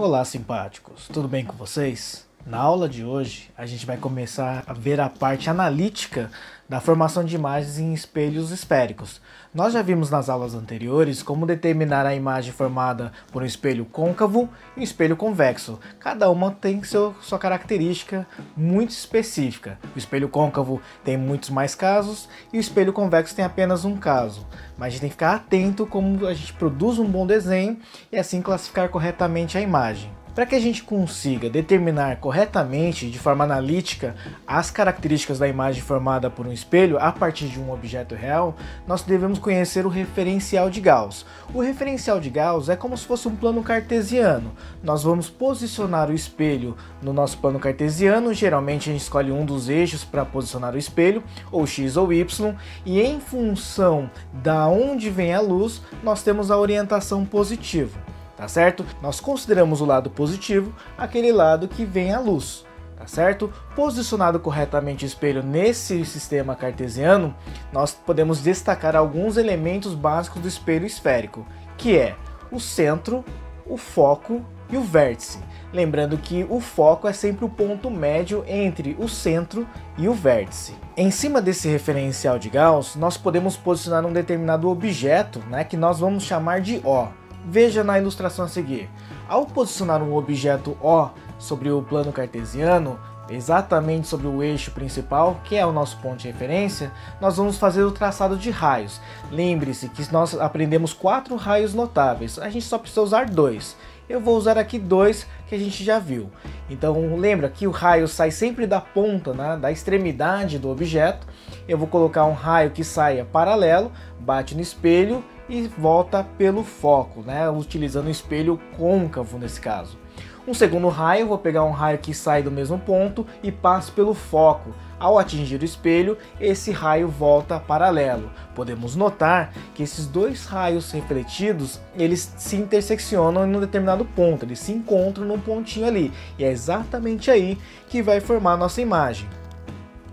Olá, simpáticos, tudo bem com vocês? Na aula de hoje, a gente vai começar a ver a parte analítica da formação de imagens em espelhos esféricos. Nós já vimos nas aulas anteriores como determinar a imagem formada por um espelho côncavo e um espelho convexo. Cada uma tem sua característica muito específica. O espelho côncavo tem muitos mais casos e o espelho convexo tem apenas um caso. Mas a gente tem que ficar atento como a gente produz um bom desenho e assim classificar corretamente a imagem. Para que a gente consiga determinar corretamente, de forma analítica, as características da imagem formada por um espelho a partir de um objeto real, nós devemos conhecer o referencial de Gauss. O referencial de Gauss é como se fosse um plano cartesiano. Nós vamos posicionar o espelho no nosso plano cartesiano, geralmente a gente escolhe um dos eixos para posicionar o espelho, ou X ou Y, e em função da onde vem a luz, nós temos a orientação positiva. Tá certo? Nós consideramos o lado positivo, aquele lado que vem a luz, tá certo? Posicionado corretamente o espelho nesse sistema cartesiano, nós podemos destacar alguns elementos básicos do espelho esférico, que é o centro, o foco e o vértice. Lembrando que o foco é sempre o ponto médio entre o centro e o vértice. Em cima desse referencial de Gauss, nós podemos posicionar um determinado objeto, que nós vamos chamar de O. Veja na ilustração a seguir. Ao posicionar um objeto O sobre o plano cartesiano, exatamente sobre o eixo principal, que é o nosso ponto de referência, nós vamos fazer o traçado de raios. Lembre-se que nós aprendemos 4 raios notáveis, a gente só precisa usar 2. Eu vou usar aqui 2 que a gente já viu. Então lembra que o raio sai sempre da ponta, da extremidade do objeto. Eu vou colocar um raio que saia paralelo, bate no espelho e volta pelo foco, utilizando o espelho côncavo nesse caso. Um segundo raio, vou pegar um raio que sai do mesmo ponto e passo pelo foco. Ao atingir o espelho, esse raio volta paralelo. Podemos notar que esses dois raios refletidos, eles se interseccionam em um determinado ponto, eles se encontram num pontinho ali. E é exatamente aí que vai formar a nossa imagem.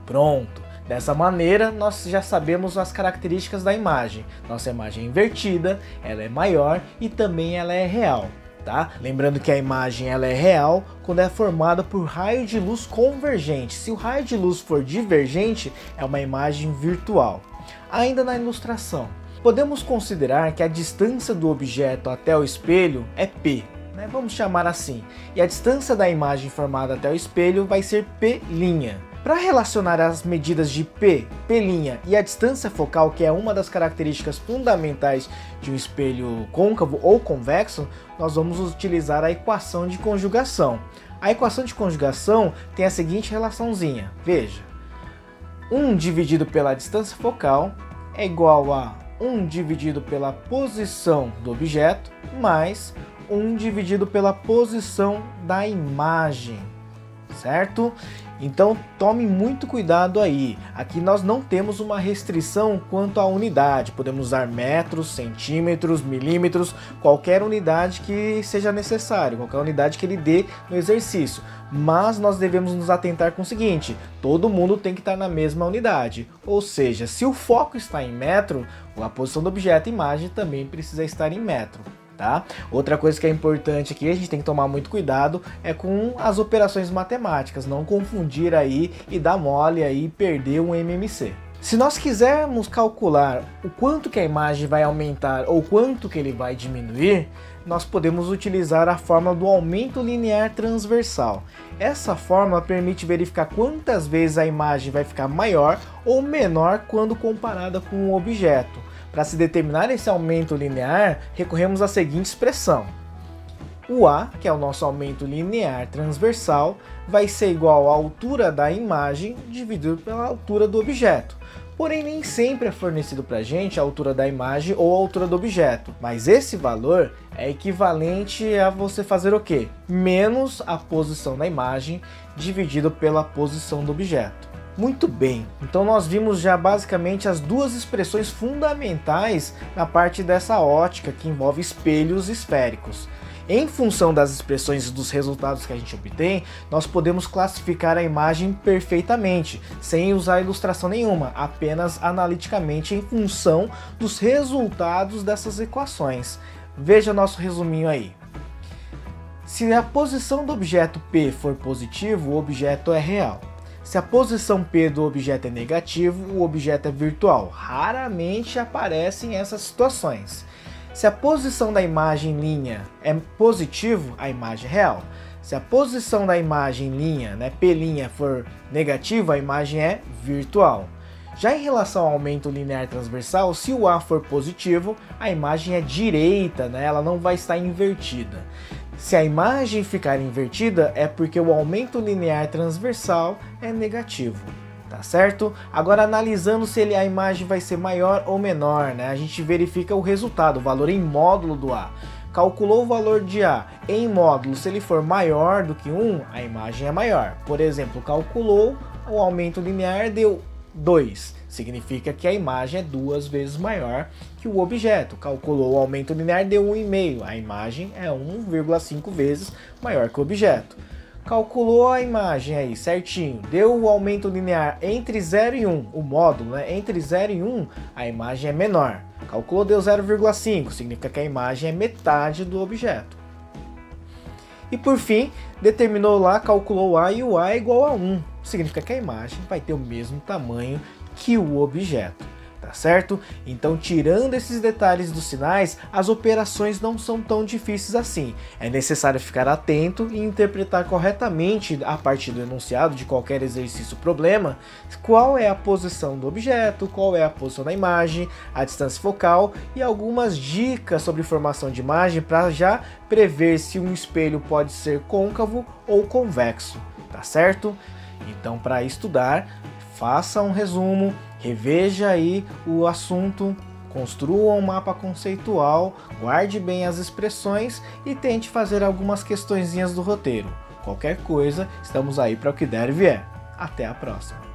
Pronto! Dessa maneira, nós já sabemos as características da imagem. Nossa imagem é invertida, ela é maior e também ela é real. Tá? Lembrando que a imagem ela é real quando é formada por raio de luz convergente. Se o raio de luz for divergente, é uma imagem virtual. Ainda na ilustração, podemos considerar que a distância do objeto até o espelho é P. Vamos chamar assim. E a distância da imagem formada até o espelho vai ser P'. Para relacionar as medidas de P', P' e a distância focal, que é uma das características fundamentais de um espelho côncavo ou convexo, nós vamos utilizar a equação de conjugação. A equação de conjugação tem a seguinte relaçãozinha, veja. 1 dividido pela distância focal é igual a 1 dividido pela posição do objeto, mais 1 dividido pela posição da imagem, certo? Então tome muito cuidado aí, aqui nós não temos uma restrição quanto à unidade, podemos usar metros, centímetros, milímetros, qualquer unidade que seja necessário, qualquer unidade que ele dê no exercício. Mas nós devemos nos atentar com o seguinte, todo mundo tem que estar na mesma unidade, ou seja, se o foco está em metro, a posição do objeto e imagem também precisa estar em metro. Tá? Outra coisa que é importante aqui, a gente tem que tomar muito cuidado, é com as operações matemáticas, não confundir aí e dar mole aí e perder um MMC. Se nós quisermos calcular o quanto que a imagem vai aumentar ou quanto que ele vai diminuir, nós podemos utilizar a fórmula do aumento linear transversal. Essa fórmula permite verificar quantas vezes a imagem vai ficar maior ou menor quando comparada com um objeto. Para se determinar esse aumento linear, recorremos à seguinte expressão. O A, que é o nosso aumento linear transversal, vai ser igual à altura da imagem dividido pela altura do objeto. Porém, nem sempre é fornecido para a gente a altura da imagem ou a altura do objeto. Mas esse valor é equivalente a você fazer o quê? Menos a posição da imagem dividido pela posição do objeto. Muito bem, então nós vimos já basicamente as duas expressões fundamentais na parte dessa ótica que envolve espelhos esféricos. Em função das expressões e dos resultados que a gente obtém, nós podemos classificar a imagem perfeitamente, sem usar ilustração nenhuma, apenas analiticamente em função dos resultados dessas equações. Veja nosso resuminho aí. Se a posição do objeto P for positivo, o objeto é real. Se a posição P do objeto é negativo, o objeto é virtual. Raramente aparecem essas situações. Se a posição da imagem linha é positivo, a imagem é real. Se a posição da imagem linha, P' for negativa, a imagem é virtual. Já em relação ao aumento linear transversal, se o A for positivo, a imagem é direita, ela não vai estar invertida. Se a imagem ficar invertida, é porque o aumento linear transversal é negativo, tá certo? Agora, analisando se a imagem vai ser maior ou menor, a gente verifica o resultado, o valor em módulo do A. Calculou o valor de A em módulo, se ele for maior do que 1, a imagem é maior. Por exemplo, calculou o aumento linear, deu 2, significa que a imagem é 2 vezes maior que o objeto. Calculou o aumento linear, deu 1,5, a imagem é 1,5 vezes maior que o objeto. Calculou a imagem aí certinho, deu o aumento linear entre 0 e 1, o módulo, entre 0 e 1, a imagem é menor. Calculou, deu 0,5, significa que a imagem é metade do objeto. E por fim, determinou lá, calculou A e o A é igual a 1, significa que a imagem vai ter o mesmo tamanho que o objeto, tá certo? Então, tirando esses detalhes dos sinais, as operações não são tão difíceis assim. É necessário ficar atento e interpretar corretamente, a partir do enunciado de qualquer exercício problema, qual é a posição do objeto, qual é a posição da imagem, a distância focal e algumas dicas sobre formação de imagem para já prever se um espelho pode ser côncavo ou convexo, tá certo? Então, para estudar, faça um resumo, reveja aí o assunto, construa um mapa conceitual, guarde bem as expressões e tente fazer algumas questõezinhas do roteiro. Qualquer coisa, estamos aí para o que der e vier. Até a próxima!